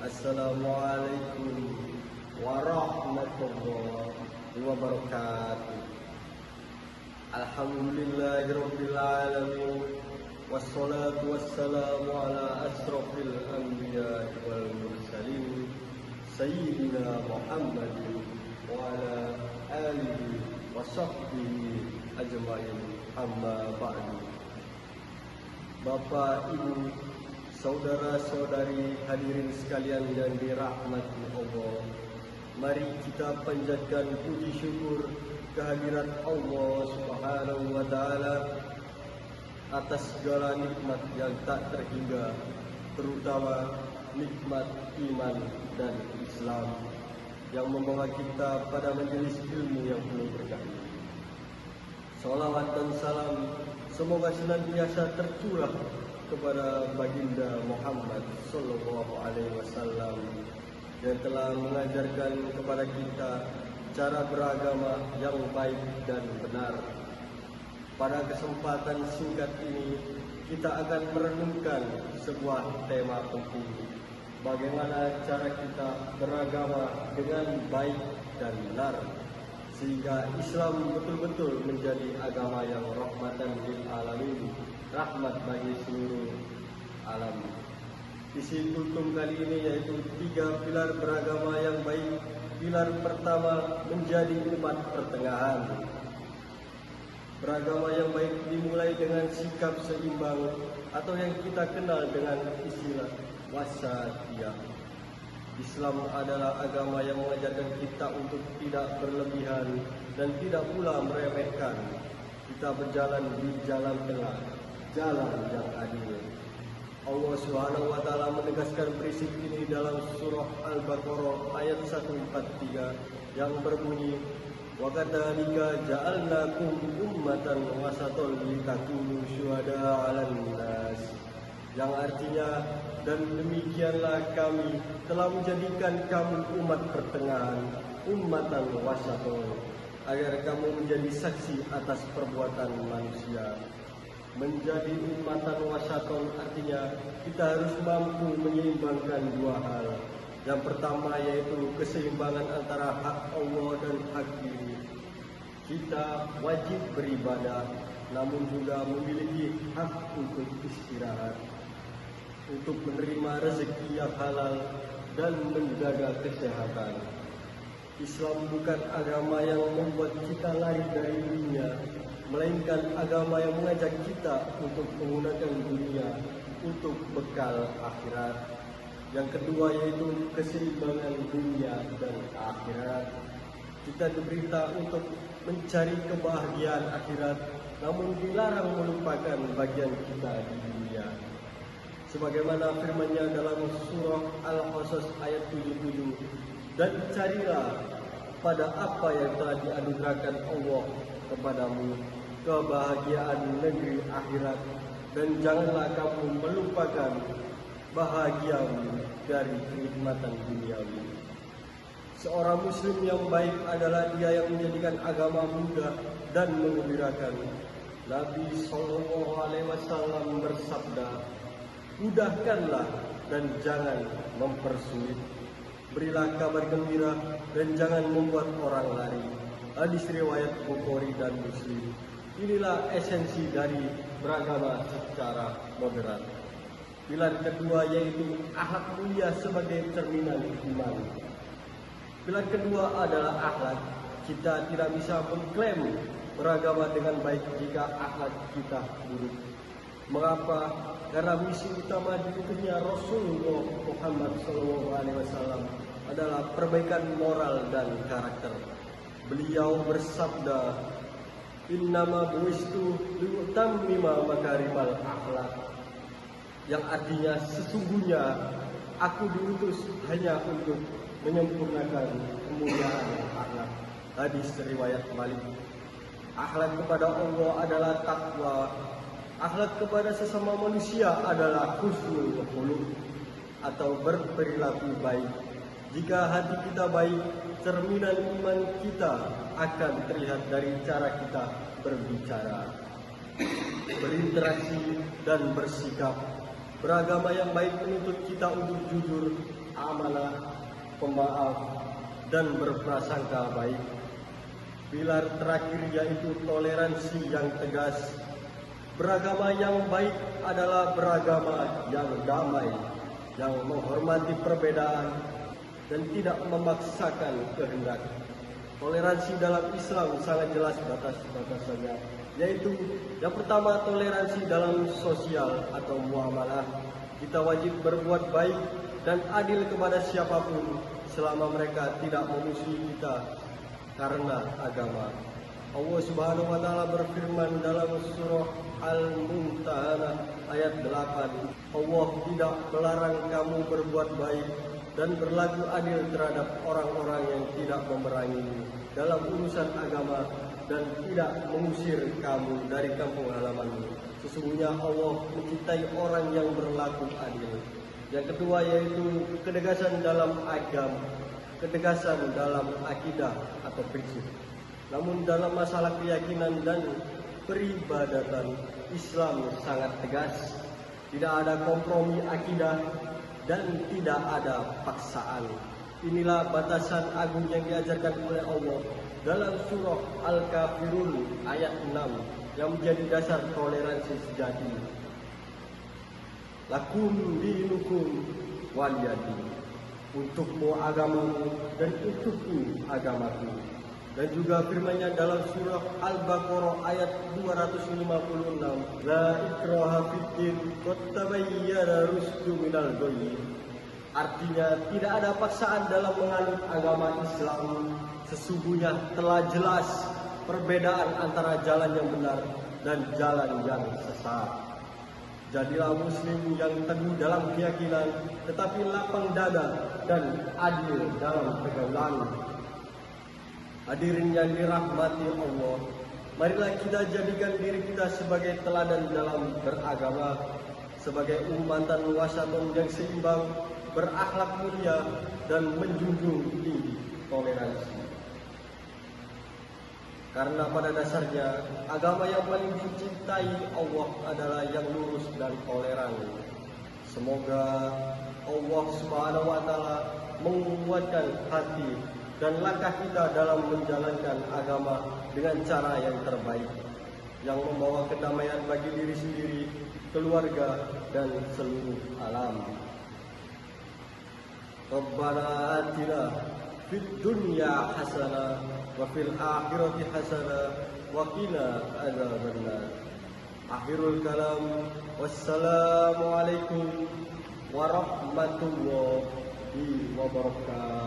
Assalamualaikum warahmatullahi wabarakatuh. Alhamdulillahirabbil alamin. Wassalatu wassalamu ala asrofil anbiya wal mursalin Sayyidina Muhammadin wa ala alihi wa sahbihi ajma'in, amma ba'du. Bapak, Ibu, saudara-saudari hadirin sekalian yang dirahmati Allah, mari kita panjatkan puji syukur kehadirat Allah Subhanahu wa taala atas segala nikmat yang tak terhingga, terutama nikmat iman dan Islam yang membawa kita pada majelis ilmu yang penuh berkah. Salawat dan salam semoga senantiasa tercurah kepada baginda Muhammad sallallahu alaihi wasallam yang telah mengajarkan kepada kita cara beragama yang baik dan benar. Pada kesempatan singkat ini kita akan merenungkan sebuah tema penting, bagaimana cara kita beragama dengan baik dan benar sehingga Islam betul-betul menjadi agama yang rahmatan lil alamin, rahmat bagi seluruh alam. Isi kultum kali ini yaitu 3 pilar beragama yang baik. Pilar pertama, menjadi umat pertengahan. Beragama yang baik dimulai dengan sikap seimbang atau yang kita kenal dengan istilah wasatiyah. Islam adalah agama yang mengajarkan kita untuk tidak berlebihan dan tidak pula meremehkan. Kita berjalan di jalan tengah, jalan yang adil. Allah Subhanahu wa taala menegaskan prinsip ini dalam surah Al-Baqarah ayat 143 yang berbunyi, "Wa kadzalika ja'alnakum ummatan wasatan litakunu syuhada'a 'alan nas." Yang artinya, dan demikianlah kami telah menjadikan kamu umat pertengahan, ummatan wasatan, agar kamu menjadi saksi atas perbuatan manusia. Menjadi ummatan wasatan artinya kita harus mampu menyeimbangkan 2 hal. Yang pertama yaitu keseimbangan antara hak Allah dan hak diri. Kita wajib beribadah, namun juga memiliki hak untuk istirahat, untuk menerima rezeki yang halal dan menjaga kesehatan. Islam bukan agama yang membuat kita lari dari dunia, melainkan agama yang mengajak kita untuk menggunakan dunia untuk bekal akhirat. Yang kedua yaitu keseimbangan dunia dan akhirat. Kita diberita untuk mencari kebahagiaan akhirat, namun dilarang melupakan bagian kita di dunia. Sebagaimana firman-Nya dalam surah Al-Qasas ayat 77, "Dan carilah pada apa yang telah dianugerahkan Allah kepadamu, kebahagiaan negeri akhirat, dan janganlah kamu melupakan bahagiamu dari kenikmatan duniawi." Seorang muslim yang baik adalah dia yang menjadikan agama mudah dan menggembirakan. Nabi sallallahu alaihi wasallam bersabda, "Mudahkanlah dan jangan mempersulit. Berilah kabar gembira dan jangan membuat orang lari." Hadis riwayat Bukhari dan Muslim. Inilah esensi dari beragama secara moderat. Pilar kedua yaitu akhlak mulia sebagai cerminan iman. Pilar kedua adalah akhlak. Kita tidak bisa mengklaim beragama dengan baik jika akhlak kita buruk. Mengapa? Karena misi utama diutusnya Rasulullah Muhammad SAW adalah perbaikan moral dan karakter. Beliau bersabda, "Innama bu'istu liutammima makarimal akhlak." Yang artinya sesungguhnya aku diutus hanya untuk menyempurnakan kemuliaan akhlak. Hadis riwayat Malik. Akhlak kepada Allah adalah takwa. Akhlak kepada sesama manusia adalah husnul khuluq atau berperilaku baik. Jika hati kita baik, cerminan iman kita akan terlihat dari cara kita berbicara, berinteraksi, dan bersikap. Beragama yang baik menuntut kita untuk jujur, amanah, pemaaf, dan berprasangka baik. Pilar terakhir yaitu toleransi yang tegas. Beragama yang baik adalah beragama yang damai, yang menghormati perbedaan dan tidak memaksakan kehendak. Toleransi dalam Islam sangat jelas batas-batasannya, yaitu yang pertama toleransi dalam sosial atau muamalah. Kita wajib berbuat baik dan adil kepada siapapun selama mereka tidak memusuhi kita karena agama. Allah Subhanahu wa taala berfirman dalam surah Al-Mumtahanah ayat 8, Allah tidak melarang kamu berbuat baik dan berlaku adil terhadap orang-orang yang tidak memerangi dalam urusan agama dan tidak mengusir kamu dari kampung halamanmu. Sesungguhnya Allah mencintai orang yang berlaku adil. Yang kedua yaitu ketegasan dalam agama, ketegasan dalam akidah atau prinsip. Namun dalam masalah keyakinan dan peribadatan, Islam sangat tegas. Tidak ada kompromi akidah dan tidak ada paksaan. Inilah batasan agung yang diajarkan oleh Allah dalam surah Al-Kafirun ayat 6 yang menjadi dasar toleransi sejati. Lakum dinukum waliyadin. Untukmu agamamu dan untukku agamaku. Dan juga firman-Nya dalam surah Al-Baqarah ayat 256, La ikraha fiddin qad tabayyana rusdu minal ghayy. Artinya tidak ada paksaan dalam menganut agama Islam. Sesungguhnya telah jelas perbedaan antara jalan yang benar dan jalan yang sesat. Jadilah muslim yang teguh dalam keyakinan, tetapi lapang dada dan adil dalam pergaulan. Hadirin yang dirahmati Allah, marilah kita jadikan diri kita sebagai teladan dalam beragama, sebagai ummatan wasatun yang seimbang, berakhlak mulia dan menjunjung tinggi toleransi. Karena pada dasarnya agama yang paling dicintai Allah adalah yang lurus dan toleran. Semoga Allah Subhanahu wa taala menguatkan hati dan langkah kita dalam menjalankan agama dengan cara yang terbaik, yang membawa kedamaian bagi diri sendiri, keluarga, dan seluruh alam. Rabbana atina fid dunya hasanah wa fil akhirati hasanah wa qina adzabannar. Akhirul kalam, wassalamu alaikum warahmatullahi wabarakatuh.